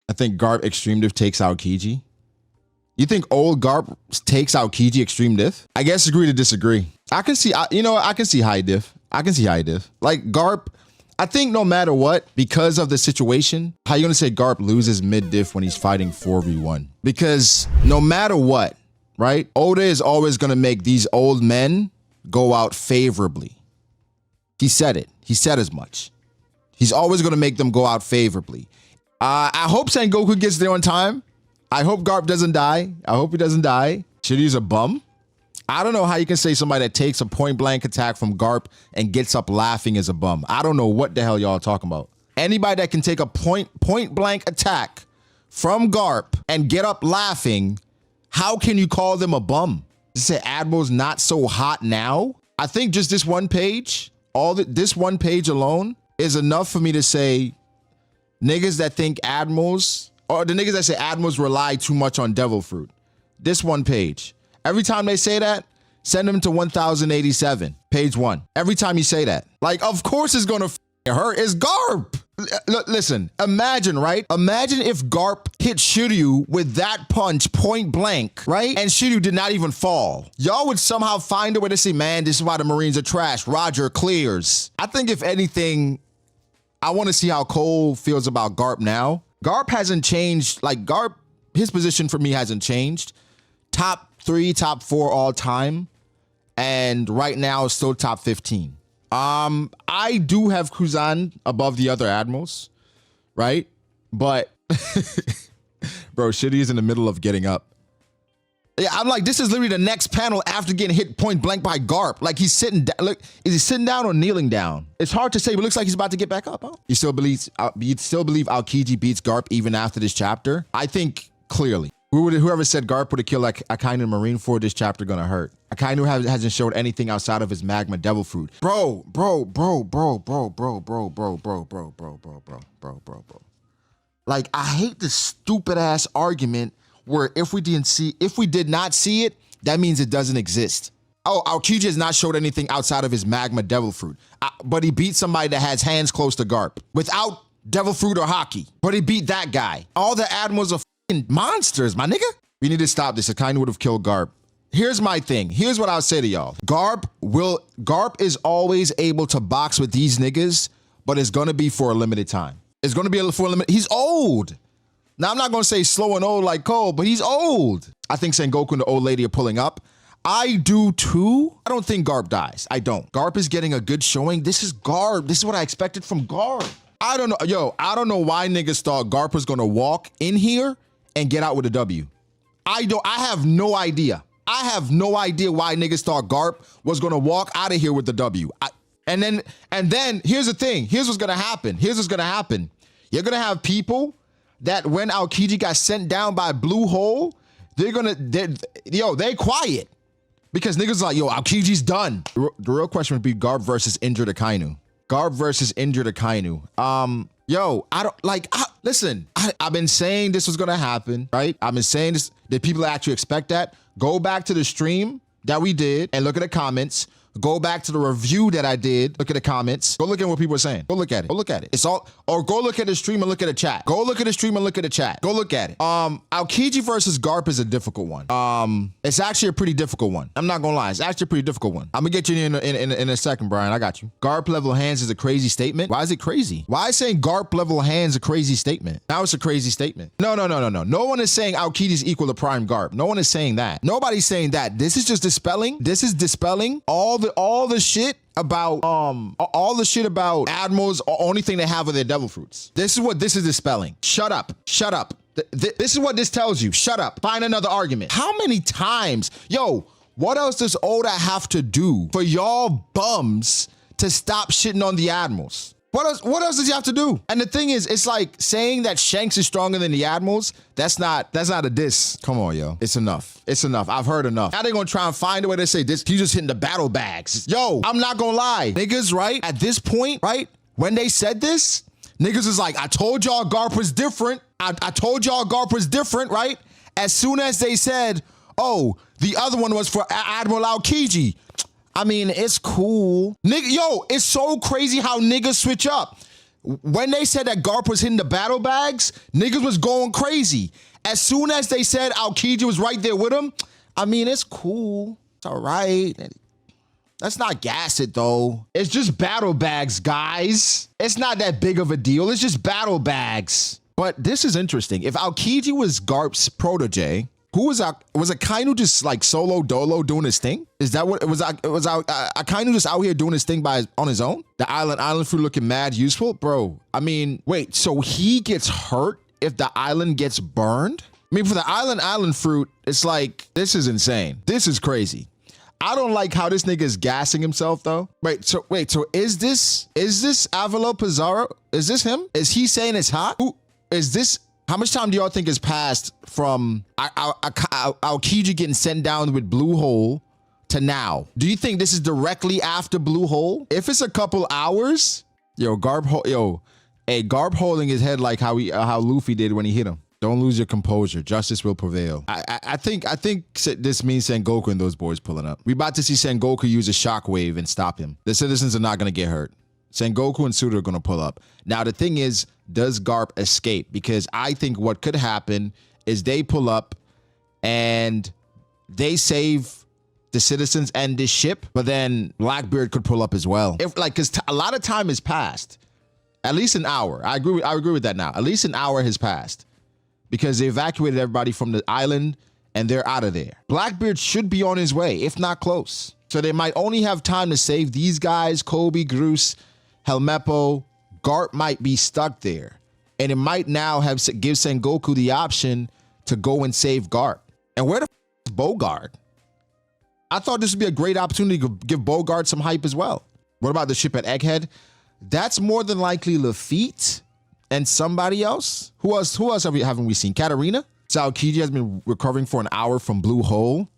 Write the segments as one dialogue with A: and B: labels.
A: I think Garp Extreme Diff takes Aokiji. You think old Garp takes Aokiji Extreme Diff? I guess agree to disagree. I can see, I can see high diff. I can see high diff. Like Garp, I think no matter what, because of the situation, how you gonna say Garp loses mid diff when he's fighting 4v1? Because no matter what, right? Oda is always gonna make these old men go out favorably. He said it. He said as much. He's always gonna make them go out favorably. I hope Sengoku gets there on time. I hope Garp doesn't die. I hope he doesn't die. Shiryu's a bum. I don't know how you can say somebody that takes a point blank attack from Garp and gets up laughing is a bum. I don't know what the hell y'all talking about. Anybody that can take a point blank attack from Garp and get up laughing, how can you call them a bum? You say Admiral's not so hot now? I think just this one page, this one page alone is enough for me to say niggas that think Admirals, or the niggas that say Admirals rely too much on Devil Fruit. This one page. Every time they say that, send them to 1087, page 1. Every time you say that. Like, of course it's gonna hurt. It's Garp. Listen, imagine, right? Imagine if Garp hit Shiryu with that punch point blank, right? And Shiryu did not even fall. Y'all would somehow find a way to say, man, this is why the Marines are trash. Roger clears. I think if anything, I want to see how Cole feels about Garp now. Garp hasn't changed. Like Garp, his position for me hasn't changed. Top 3, top 4 all time. And right now it's still top 15. I do have Kuzan above the other admirals, right? But bro, Shitty is in the middle of getting up. Yeah, I'm like, this is literally the next panel after getting hit point blank by Garp. Like he's sitting down. Look, is he sitting down or kneeling down? It's hard to say, but it looks like he's about to get back up. Huh? You still believe Aokiji beats Garp even after this chapter? I think clearly. Whoever said Garp would have killed like Akainu Marine for this chapter gonna hurt. Akainu hasn't showed anything outside of his magma devil fruit. Bro. Like, I hate this stupid ass argument where if we did not see it, that means it doesn't exist. Oh, Aokiji has not showed anything outside of his magma devil fruit. But he beat somebody that has hands close to Garp without devil fruit or hockey. But he beat that guy. All the admirals are monsters, my nigga. We need to stop this. Akainu would have killed Garp. Here's my thing. Here's what I'll say to y'all. Garp is always able to box with these niggas, but it's gonna be for a limited time. It's gonna be for a limited. He's old. Now I'm not gonna say slow and old like Cole, but he's old. I think Sengoku and the old lady are pulling up. I do too. I don't think Garp dies. I don't. Garp is getting a good showing. This is Garp. This is what I expected from Garp. I don't know. Yo, I don't know why niggas thought Garp was gonna walk in here and get out with a W. I have no idea. I have no idea why niggas thought Garp was gonna walk out of here with the W. And then here's the thing. Here's what's gonna happen. You're gonna have people that when Aokiji got sent down by Blue Hole, they're quiet. Because niggas are like, yo, Aokiji's done. The real question would be Garp versus injured Akainu. Yo, I don't like, listen, I've been saying this was gonna happen, right? I've been saying this. Did people actually expect that? Go back to the stream that we did and look at the comments. Go back to the review that I did. Look at the comments. Go look at what people are saying. Go look at it. It's all, or go look at the stream and look at the chat. Go look at the stream and look at the chat. Go look at it. Aokiji versus Garp is a difficult one. It's actually a pretty difficult one. I'm not gonna lie. It's actually a pretty difficult one. I'm gonna get you in a second, Brian. I got you. Garp level hands is a crazy statement. Why is it crazy? Why is saying Garp level hands a crazy statement? Now it's a crazy statement. No. No one is saying Aokiji's equal to prime Garp. No one is saying that. Nobody's saying that. This is just dispelling. This is dispelling all the shit about admirals. Only thing they have are their devil fruits. This is what this is dispelling. Shut up. This is what this tells you. Shut up. Find another argument. How many times, yo, what else does Oda have to do for y'all bums to stop shitting on the admirals? What else does he have to do? And the thing is, it's like saying that Shanks is stronger than the admirals. That's not a diss. Come on, yo. It's enough. I've heard enough. Now they're gonna try and find a way to say this. He's just hitting the battle bags. Yo, I'm not gonna lie. Niggas, right? At this point, right? When they said this, niggas is like, I told y'all Garp was different. I told y'all Garp was different, right? As soon as they said, oh, the other one was for Admiral Aokiji. I mean, it's cool. Nigga, yo, it's so crazy how niggas switch up. When they said that Garp was hitting the battle bags, niggas was going crazy. As soon as they said Aokiji was right there with him, I mean, it's cool. It's all right. Let's not gas it, though. It's just battle bags, guys. It's not that big of a deal. It's just battle bags. But this is interesting. If Aokiji was Garp's protege, who was Akainu just like solo dolo doing his thing? Is that what it was? Akainu just out here doing his thing on his own? The island fruit looking mad useful, bro. I mean, wait, so he gets hurt if the island gets burned? I mean, for the island fruit, it's like, this is insane. This is crazy. I don't like how this nigga is gassing himself though. So is this Avalo Pizarro? Is this him? Is he saying it's hot? Who is this? How much time do y'all think has passed from Aokiji getting sent down with Blue Hole to now? Do you think this is directly after Blue Hole? If it's a couple hours, Garp holding his head like how Luffy did when he hit him. Don't lose your composure. Justice will prevail. I think this means Sengoku and those boys pulling up. We about to see Sengoku use a shockwave and stop him. The citizens are not gonna get hurt. Sengoku and Suda are gonna pull up. Now the thing is, does Garp escape? Because I think what could happen is they pull up and they save the citizens and this ship, but then Blackbeard could pull up as well. Cause a lot of time has passed. At least an hour. I agree with that now. At least an hour has passed because they evacuated everybody from the island and they're out of there. Blackbeard should be on his way, if not close. So they might only have time to save these guys, Kobe, Groose, Helmeppo. Garp might be stuck there. And it might now give Sengoku the option to go and save Garp. And where the f is Bogard? I thought this would be a great opportunity to give Bogard some hype as well. What about the ship at Egghead? That's more than likely Lafitte and somebody else. Who else haven't we seen? Katarina? Aokiji has been recovering for an hour from Blue Hole.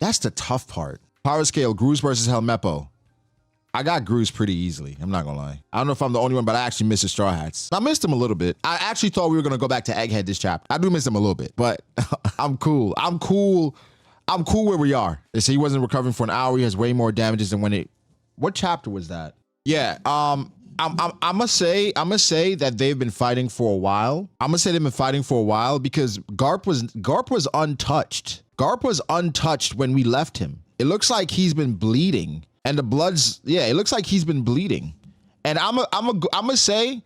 A: That's the tough part. Power scale, Groose versus Helmeppo. I got Groose pretty easily. I'm not gonna lie. I don't know if I'm the only one, but I actually miss the Straw Hats. I missed them a little bit. I actually thought we were gonna go back to Egghead this chapter. I do miss them a little bit, but I'm cool. I'm cool where we are. They say he wasn't recovering for an hour. He has way more damages than what chapter was that? Yeah, I'm gonna say that they've been fighting for a while. I'm gonna say they've been fighting for a while because Garp was untouched. Garp was untouched when we left him. It looks like he's been bleeding. And the blood's, yeah, it looks like he's been bleeding. And I'm gonna say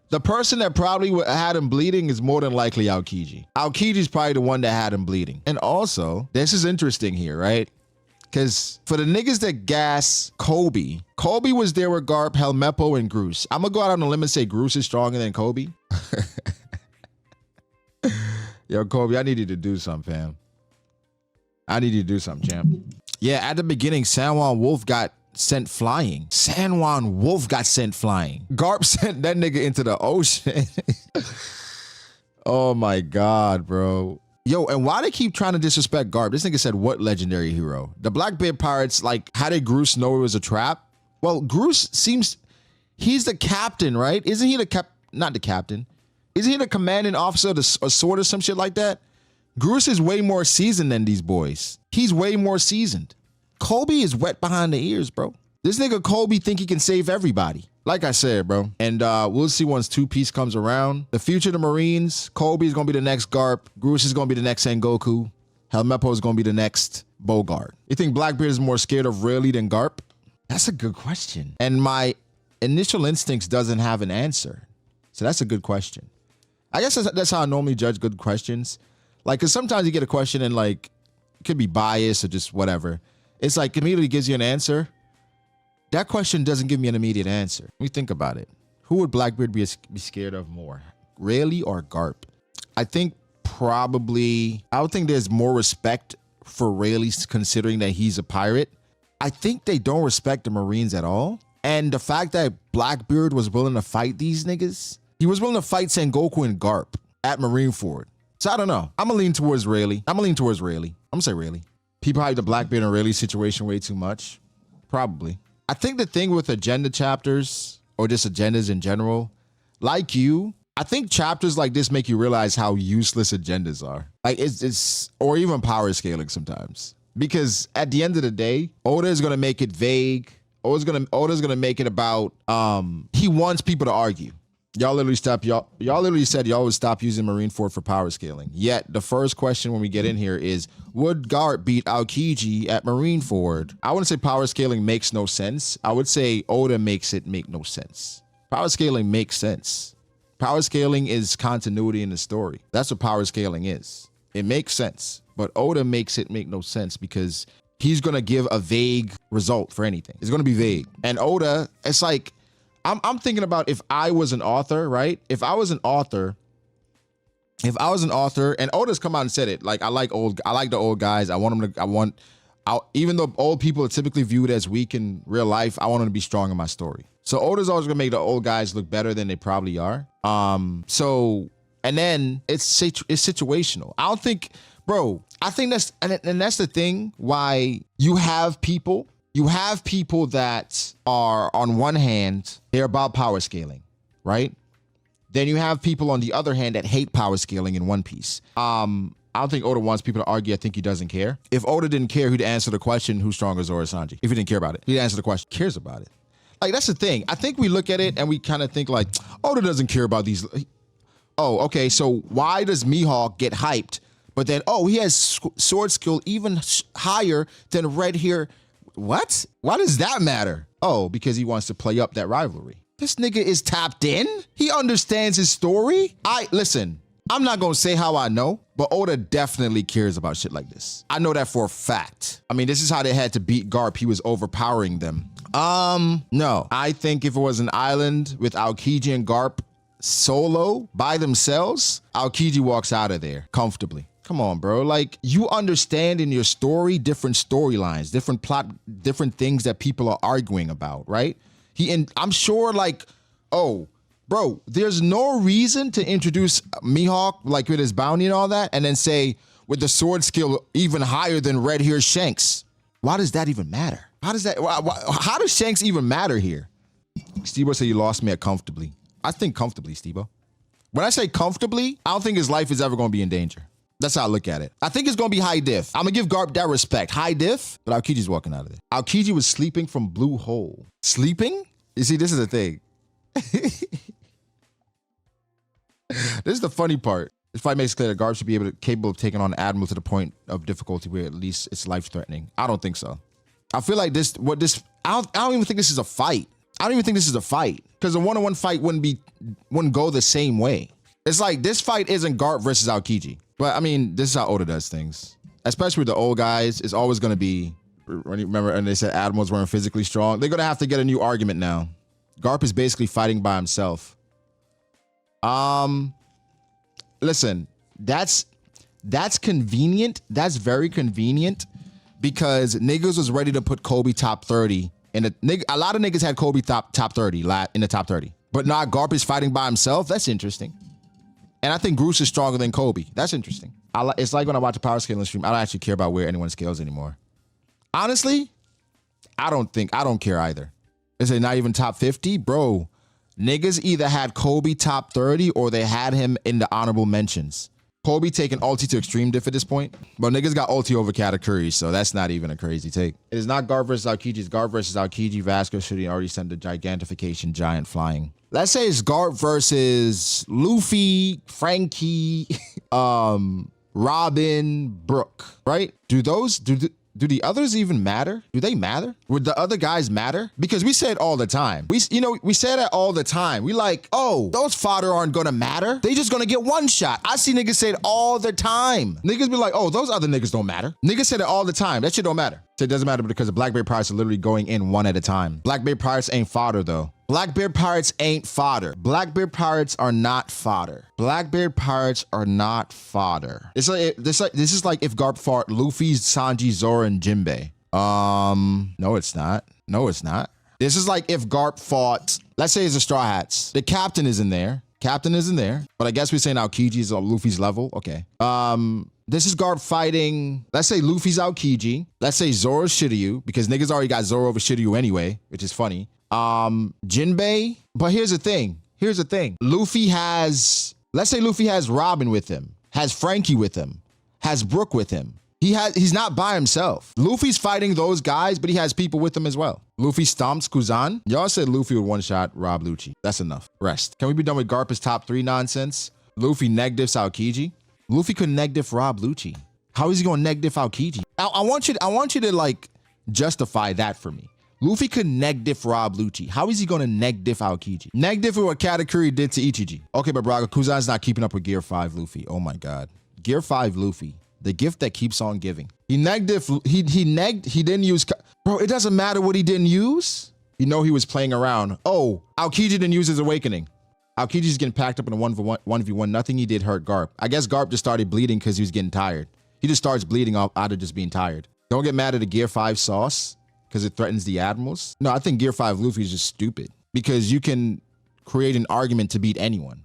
A: the person that probably had him bleeding is more than likely Aokiji. Aokiji's probably the one that had him bleeding. And also, this is interesting here, right? Because for the niggas that gas Kobe was there with Garp, Helmeppo, and Groose. I'm gonna go out on a limb and say Groose is stronger than Kobe. Yo, Kobe, I need you to do something, fam. I need you to do something, champ. Yeah, at the beginning, Sanwan Wolf got sent flying. Sanwan Wolf got sent flying. Garp sent that nigga into the ocean. Oh my God, bro. Yo, and why they keep trying to disrespect Garp? This nigga said, what legendary hero? The Blackbeard Pirates, like, how did Groose know it was a trap? Well, Groose seems, he's the captain, right? Isn't he not the captain. Isn't he the commanding officer of a sword or some shit like that? Groose is way more seasoned than these boys. He's way more seasoned. Kobe is wet behind the ears, bro. This nigga Kobe think he can save everybody. Like I said, bro. And we'll see once Two Piece comes around. The future of the Marines, Kobe is going to be the next Garp. Groose is going to be the next Sengoku. Helmeppo is going to be the next Bogard. You think Blackbeard is more scared of Rayleigh than Garp? That's a good question. And my initial instincts doesn't have an answer. So that's a good question. I guess that's how I normally judge good questions. Like, because sometimes you get a question and like, it could be biased or just whatever. It's like immediately gives you an answer. That question doesn't give me an immediate answer. Let me think about it. Who would Blackbeard be scared of more? Rayleigh or Garp? I think probably, I would think there's more respect for Rayleigh considering that he's a pirate. I think they don't respect the Marines at all. And the fact that Blackbeard was willing to fight these niggas, he was willing to fight Sengoku and Garp at Marineford. So I don't know. I'm gonna lean towards Rayleigh. I'm gonna say Rayleigh. People hype the Blackbeard and Rayleigh situation way too much. Probably. I think the thing with agenda chapters or just agendas in general, like you, I think chapters like this make you realize how useless agendas are. Like it's or even power scaling sometimes. Because at the end of the day, Oda is gonna make it vague. Oda's gonna make it about he wants people to argue. Y'all literally said y'all would stop using Marineford for power scaling. Yet the first question when we get in here is, would Garp beat Aokiji at Marineford? I wouldn't say power scaling makes no sense. I would say Oda makes it make no sense. Power scaling makes sense. Power scaling is continuity in the story. That's what power scaling is. It makes sense, but Oda makes it make no sense because he's gonna give a vague result for anything. It's gonna be vague. And Oda, it's like, I'm thinking about if I was an author, right? If I was an author, and Oda's come out and said it, like I like the old guys. Even though old people are typically viewed as weak in real life, I want them to be strong in my story. So Oda's always gonna make the old guys look better than they probably are. And then it's situational. I don't think, bro, I think that's the thing why you have people that are, on one hand, they're about power scaling, right? Then you have people on the other hand that hate power scaling in One Piece. I don't think Oda wants people to argue. I think he doesn't care. If Oda didn't care, he'd answer the question, who's stronger, Zoro or Sanji? If he didn't care about it, he'd answer the question, cares about it. Like, that's the thing. I think we look at it and we kind of think like, Oda doesn't care about these. Oh, okay, so why does Mihawk get hyped? But then, oh, he has sword skill even higher than Red Hair. What? Why does that matter? Oh, because he wants to play up that rivalry. This nigga is tapped in. He understands his story. Listen, I'm not gonna say how I know, but Oda definitely cares about shit like this. I know that for a fact. I mean, this is how they had to beat Garp. He was overpowering them. No. I think if it was an island with Aokiji and Garp solo by themselves, Aokiji walks out of there comfortably. Come on, bro. Like, you understand in your story different storylines, different plot, different things that people are arguing about, right? I'm sure, like, oh, bro, there's no reason to introduce Mihawk, like, with his bounty and all that, and then say, with the sword skill even higher than Red Hair Shanks. Why does that even matter? How does Shanks even matter here? Stebo said you lost me at comfortably. I think comfortably, Stebo. When I say comfortably, I don't think his life is ever going to be in danger. That's how I look at it. I think it's going to be high diff. I'm going to give Garp that respect. High diff, but Aokiji's walking out of there. Aokiji was sleeping from Blue Hole. Sleeping? You see, this is the thing. This is the funny part. This fight makes it clear that Garp should be capable of taking on Admiral to the point of difficulty where at least it's life-threatening. I don't think so. I feel like I don't even think this is a fight. I don't even think this is a fight because a one-on-one fight wouldn't go the same way. It's like this fight isn't Garp versus Aokiji. But I mean, this is how Oda does things. Especially with the old guys, it's always going to be, remember, and they said admirals weren't physically strong. They're going to have to get a new argument now. Garp is basically fighting by himself. Listen, that's convenient. That's very convenient because niggas was ready to put Kobe top 30. And a lot of niggas had Kobe top 30 in the top 30. But now Garp is fighting by himself. That's interesting. And I think Bruce is stronger than Kobe. That's interesting. It's like when I watch a power scaling stream, I don't actually care about where anyone scales anymore. Honestly, I don't care either. Is it not even top 50? Bro, niggas either had Kobe top 30 or they had him in the honorable mentions. Kobe taking ulti to extreme diff at this point, but niggas got ulti over Katakuri, so that's not even a crazy take. It is not Garp versus Aokiji, it's Garp versus Aokiji. Vasco should he already sent the gigantification giant flying. Let's say it's Garp versus Luffy, Frankie, Robin, Brook, right? Do the others even matter? Do they matter? Would the other guys matter? Because we say it all the time. We say that all the time. We like, oh, those fodder aren't gonna matter. They just gonna get one shot. I see niggas say it all the time. Niggas be like, oh, those other niggas don't matter. Niggas say it all the time. That shit don't matter. So it doesn't matter because the Blackbeard Pirates are literally going in one at a time. Blackbeard Pirates ain't fodder though. Blackbeard Pirates ain't fodder. Blackbeard Pirates are not fodder. Blackbeard Pirates are not fodder. This is like if Garp fought Luffy, Sanji, Zoro, and Jinbei. No, it's not. No, it's not. This is like if Garp fought, let's say it's the Straw Hats. The captain is in there. But I guess we're saying Aokiji's on Luffy's level. Okay. This is Garp fighting, let's say Luffy's Aokiji. Let's say Zoro's Shiryu, because niggas already got Zoro over Shiryu anyway, which is funny. Jinbei. But here's the thing. Luffy has, let's say Luffy has Robin with him, has Frankie with him, has Brook with him. He's not by himself. Luffy's fighting those guys, but he has people with him as well. Luffy stomps Kuzan. Y'all said Luffy would one-shot Rob Lucci. That's enough. Rest. Can we be done with Garp's top 3 nonsense? Luffy negatives Aokiji. Luffy could negative Rob Lucci. How is he going to negative Aokiji? I want you to like justify that for me. Luffy could negative Rob Lucci. How is he going to negative Aokiji? Negative what Katakuri did to Ichiji. Okay, but Brago, Kuzan's not keeping up with Gear 5 Luffy. Oh my God. Gear 5 Luffy. The gift that keeps on giving. He negged, he didn't use, bro, it doesn't matter what he didn't use. You know he was playing around. Oh, Aokiji didn't use his awakening. Aokiji's getting packed up in a 1v1. Nothing he did hurt Garp. I guess Garp just started bleeding because he was getting tired. He just starts bleeding out of just being tired. Don't get mad at the Gear 5 sauce because it threatens the admirals. No, I think Gear 5 Luffy is just stupid because you can create an argument to beat anyone.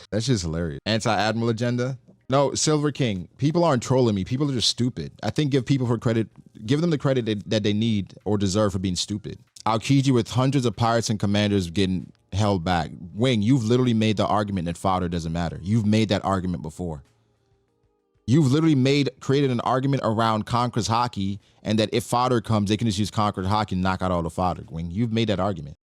A: That's just hilarious. Anti-admiral agenda. No, Silver King. People aren't trolling me. People are just stupid. I think give them the credit that they need or deserve for being stupid. Aokiji with hundreds of pirates and commanders getting held back. Wing, you've literally made the argument that fodder doesn't matter. You've made that argument before. You've literally created an argument around Conqueror's Haki and that if fodder comes, they can just use Conqueror's Haki and knock out all the fodder. Wing, you've made that argument.